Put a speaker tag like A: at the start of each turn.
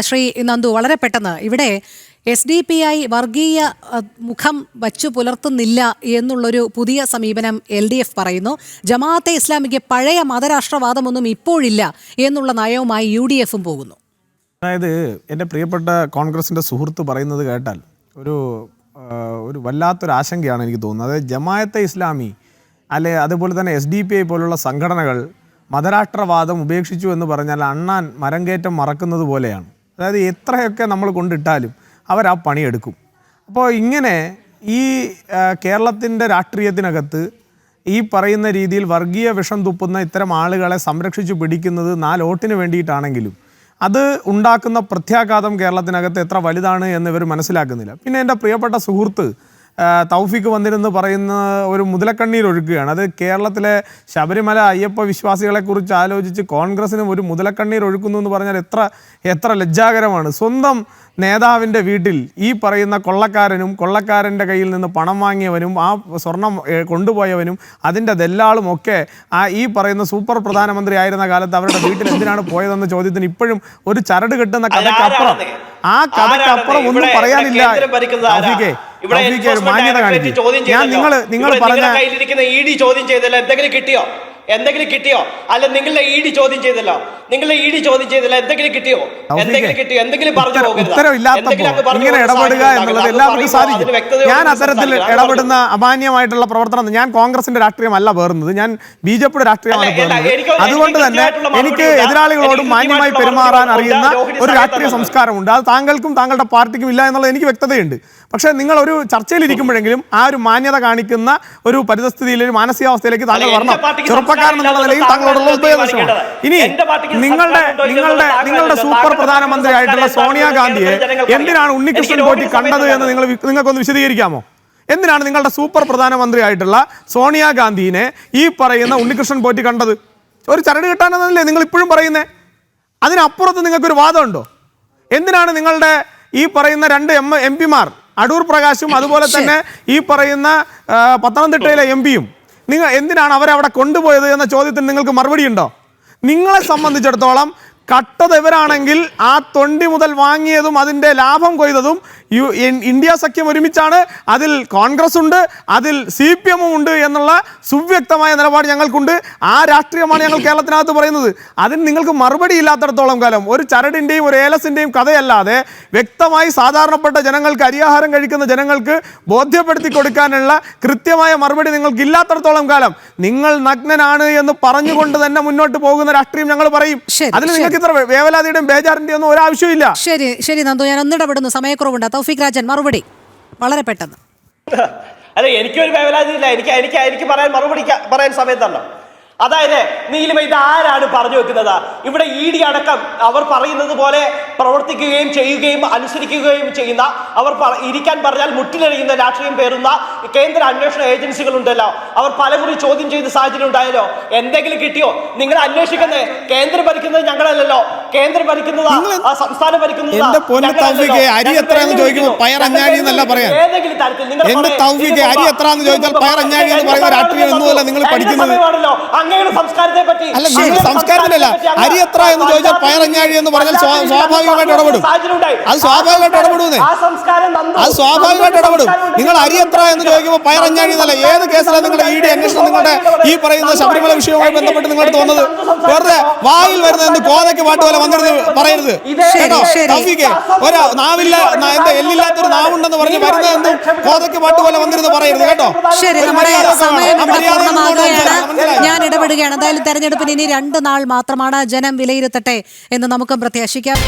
A: ശ്രീ നന്ദു, വളരെ പെട്ടെന്ന് ഇവിടെ SDPI വർഗീയ മുഖം വച്ചു പുലർത്തുന്നില്ല എന്നുള്ളൊരു പുതിയ സമീപനം LDF പറയുന്നു. ജമാഅത്തെ ഇസ്ലാമിക്ക് പഴയ മതരാഷ്ട്രവാദമൊന്നും ഇപ്പോഴില്ല എന്നുള്ള നയവുമായി UDFും പോകുന്നു.
B: അതായത് എൻ്റെ പ്രിയപ്പെട്ട കോൺഗ്രസിൻ്റെ സുഹൃത്ത് പറയുന്നത് കേട്ടാൽ ഒരു വല്ലാത്തൊരു ആശങ്കയാണ് എനിക്ക് തോന്നുന്നത്. അതായത് ജമാഅത്തെ ഇസ്ലാമി അതുപോലെ തന്നെ SDPI പോലുള്ള സംഘടനകൾ മതരാഷ്ട്രവാദം ഉപേക്ഷിച്ചു എന്ന് പറഞ്ഞാൽ അണ്ണാൻ മരം കയറ്റം മറക്കുന്നത് പോലെയാണ്. അതായത് എത്രയൊക്കെ നമ്മൾ കൊണ്ടിട്ടാലും അവരാ പണിയെടുക്കും. അപ്പോൾ ഇങ്ങനെ ഈ കേരളത്തിൻ്റെ രാഷ്ട്രീയത്തിനകത്ത് ഈ പറയുന്ന രീതിയിൽ വർഗീയ വിഷം തുപ്പുന്ന ഇത്തരം ആളുകളെ സംരക്ഷിച്ചു പിടിക്കുന്നത് 4 വോട്ടിന് വേണ്ടിയിട്ടാണെങ്കിലും അത് ഉണ്ടാക്കുന്ന പ്രത്യാഘാതം കേരളത്തിനകത്ത് എത്ര വലുതാണ് എന്ന് ഇവർ മനസ്സിലാക്കുന്നില്ല. പിന്നെ എൻ്റെ പ്രിയപ്പെട്ട സുഹൃത്ത് തൗഫീഖ് വന്നിരുന്ന് പറയുന്ന ഒരു മുതലക്കണ്ണീർ ഒഴുക്കുകയാണ്. അത് കേരളത്തിലെ ശബരിമല അയ്യപ്പ വിശ്വാസികളെക്കുറിച്ച് ആലോചിച്ച് കോൺഗ്രസിനും ഒരു മുതലക്കണ്ണീർ ഒഴുക്കുന്നു എന്ന് പറഞ്ഞാൽ എത്ര ലജ്ജാകരമാണ്. സ്വന്തം നേതാവിൻ്റെ വീട്ടിൽ ഈ പറയുന്ന കൊള്ളക്കാരൻ്റെ കയ്യിൽ നിന്ന് പണം വാങ്ങിയവനും ആ സ്വർണം കൊണ്ടുപോയവനും അതിൻ്റെ ദല്ലാളും ഒക്കെ ഈ പറയുന്ന സൂപ്പർ പ്രധാനമന്ത്രി ആയിരുന്ന കാലത്ത് അവരുടെ വീട്ടിൽ എന്തിനാണ് പോയതെന്ന ചോദ്യത്തിന് ഇപ്പോഴും ഒരു ചരട് കെട്ടുന്ന കഥയ്ക്കപ്പുറം ഒന്നും പറയാനില്ല. മാന്യത കാണിക്കും. ഞാൻ നിങ്ങൾ പറഞ്ഞ
C: ചോദ്യം ചെയ്തല്ലോ, എന്തെങ്കിലും കിട്ടിയോ? അല്ല, നിങ്ങളുടെ ED ചോദ്യം ചെയ്തല്ലോ, എന്തെങ്കിലും കിട്ടിയോ? എന്തെങ്കിലും പറഞ്ഞു പോകരുത്.
B: ഇങ്ങനെ ഇടപെടുക എന്നുള്ളത് എല്ലാവർക്കും സാധിക്കും. ഞാൻ അത്തരത്തിൽ ഇടപെടുന്ന അമാന്യമായിട്ടുള്ള പ്രവർത്തനം ഞാൻ കോൺഗ്രസിന്റെ രാഷ്ട്രീയമല്ല വേറുന്നത്, ഞാൻ BJPയുടെ രാഷ്ട്രീയമാണ് വേറുന്നത്. അതുകൊണ്ട് തന്നെ എനിക്ക് എതിരാളികളോടും മാന്യമായി പെരുമാറാൻ അറിയുന്ന ഒരു രാഷ്ട്രീയ സംസ്കാരമുണ്ട്. അത് താങ്കൾക്കും താങ്കളുടെ പാർട്ടിക്കും ഇല്ല എന്നുള്ളത് എനിക്ക് വ്യക്തതയുണ്ട്. പക്ഷേ നിങ്ങൾ ഒരു ചർച്ചയിലിരിക്കുമ്പോഴെങ്കിലും ആ ഒരു മാന്യത കാണിക്കുന്ന ഒരു പരിതസ്ഥിതിയിൽ, ഒരു മാനസികാവസ്ഥയിലേക്ക് താങ്കൾ വരണം. ചെറുപ്പക്കാരൻ എന്നുള്ള നിലയിൽ താങ്കളോടുള്ള ഉദ്യോഗമാണ്. ഇനി നിങ്ങളുടെ സൂപ്പർ പ്രധാനമന്ത്രി ആയിട്ടുള്ള സോണിയാഗാന്ധിയെ എന്തിനാണ് ഉണ്ണികൃഷ്ണൻ പോറ്റി കണ്ടത് എന്ന് നിങ്ങൾക്കൊന്ന് വിശദീകരിക്കാമോ? എന്തിനാണ് നിങ്ങളുടെ സൂപ്പർ പ്രധാനമന്ത്രി ആയിട്ടുള്ള സോണിയാഗാന്ധിനെ ഈ പറയുന്ന ഉണ്ണികൃഷ്ണൻ പോറ്റി കണ്ടത്? ഒരു ചരട് കിട്ടാനെന്നല്ലേ നിങ്ങൾ ഇപ്പോഴും പറയുന്നേ? അതിനപ്പുറത്ത് നിങ്ങൾക്കൊരു വാദമുണ്ടോ? എന്തിനാണ് നിങ്ങളുടെ ഈ പറയുന്ന 2 MP-മാർ അടൂർ പ്രകാശും അതുപോലെ തന്നെ ഈ പറയുന്ന പത്തനംതിട്ടയിലെ MP-യും എന്തിനാണ് അവരെ അവിടെ കൊണ്ടുപോയത് എന്ന ചോദ്യത്തിന് നിങ്ങൾക്ക് മറുപടി ഉണ്ടോ? നിങ്ങളെ സംബന്ധിച്ചിടത്തോളം കട്ടത് ഇവരാണെങ്കിൽ ആ തൊണ്ടി മുതൽ വാങ്ങിയതും അതിൻ്റെ ലാഭം കൊയ്തതും ഇന്ത്യ സഖ്യം ഒരുമിച്ചാണ്, അതിൽ കോൺഗ്രസ് ഉണ്ട്, അതിൽ CPM ഉണ്ട് എന്നുള്ള സുവ്യക്തമായ നിലപാട് ഞങ്ങൾക്കുണ്ട്. ആ രാഷ്ട്രീയമാണ് ഞങ്ങൾ കേരളത്തിനകത്ത് പറയുന്നത്. അതിന് നിങ്ങൾക്ക് മറുപടി ഇല്ലാത്തിടത്തോളം കാലം ഒരു ചരടിൻ്റെയും ഒരു ഏലസിൻ്റെയും കഥയല്ലാതെ വ്യക്തമായി സാധാരണപ്പെട്ട ജനങ്ങൾക്ക്, അരിയാഹാരം കഴിക്കുന്ന ജനങ്ങൾക്ക് ബോധ്യപ്പെടുത്തി കൊടുക്കാനുള്ള കൃത്യമായ മറുപടി നിങ്ങൾക്ക് ഇല്ലാത്തിടത്തോളം കാലം നിങ്ങൾ നഗ്നനാണ് എന്ന് പറഞ്ഞുകൊണ്ട് തന്നെ മുന്നോട്ട് പോകുന്ന രാഷ്ട്രീയം ഞങ്ങൾ പറയും. അതിന് നിങ്ങൾക്ക് ഇത്ര വേവലാതിയുടെയും ബേജാറിന്റെയും ഒന്നും ഒരാവശ്യമില്ല.
A: ശരി നന്ദു, ഞാൻ ഒന്നിടപെടുന്നു, സമയക്കുറവുണ്ട്. തൗഫീഖ് രാജൻ മറുപടി വളരെ പെട്ടെന്ന്.
C: അതെ, എനിക്കൊരു വേവലാതി ഇല്ല. എനിക്ക് പറയാൻ സമയത്തല്ലോ. അതായത് നീലിമ, ഇത് ആരാണ് പറഞ്ഞു വെക്കുന്നത്? ഇവിടെ ED അടക്കം അവർ പറയുന്നത് പോലെ പ്രവർത്തിക്കുകയും ചെയ്യുകയും അനുസരിക്കുകയും ചെയ്യുന്ന, അവർ ഇരിക്കാൻ പറഞ്ഞാൽ മുട്ടിലെറിയുന്ന രാഷ്ട്രീയം പേറുന്ന കേന്ദ്ര അന്വേഷണ ഏജൻസികളുണ്ടല്ലോ, അവർ പലകുറി ചോദ്യം ചെയ്ത സാഹചര്യം ഉണ്ടായല്ലോ. എന്തെങ്കിലും കിട്ടിയോ? നിങ്ങൾ അന്വേഷിക്കുന്നത് കേന്ദ്രം ഭരിക്കുന്നത് ഞങ്ങളല്ലല്ലോ, കേന്ദ്രം ഭരിക്കുന്നത് സംസ്ഥാനം ഭരിക്കുന്നത് ഏതെങ്കിലും തരത്തിൽ അങ്ങയുടെ സംസ്കാരത്തെ പറ്റി
B: സംസ്കാരത്തിലല്ല അരി എത്ര എന്ന് ചോദിച്ചാൽ പയറഞ്ഞാഴി എന്ന് പറഞ്ഞാൽ സ്വാഭാവികമായിട്ട് ഇടപെടും. അത് സ്വാഭാവികമായിട്ട് ഇടപെടും. നിങ്ങൾ അരി എത്ര എന്ന് ചോദിക്കുമ്പോൾ പയറഞ്ഞാഴി എന്നല്ല. ഏത് കേസിലാണ് നിങ്ങളുടെ ED അന്വേഷണം നിങ്ങളുടെ ഈ പറയുന്ന ശബരിമല വിഷയവുമായി ബന്ധപ്പെട്ട് നിങ്ങൾ തോന്നുന്നത്? വെറുതെ വായിൽ വരുന്ന കോതയ്ക്ക് പാട്ട് പോലെ വന്നിരുന്ന് പറയരുത് കേട്ടോ. തൗഫീഖേ, ഒരു നാവില്ല, എന്താ എല്ലില്ലാത്തൊരു നാവുണ്ടെന്ന് പറഞ്ഞ് വരുന്നതെന്തും കോതയ്ക്ക് പാട്ട് പോലെ വന്നിരുന്ന് പറയരുത് കേട്ടോ.
A: ഞാൻ ഇടപെടുകയാണ്. എന്തായാലും തെരഞ്ഞെടുപ്പിന് ഇനി 2 നാൾ മാത്രമാണ്. ജനം വിലയിരുത്തട്ടെ എന്ന് നമുക്ക് പ്രത്യാശിക്കാം.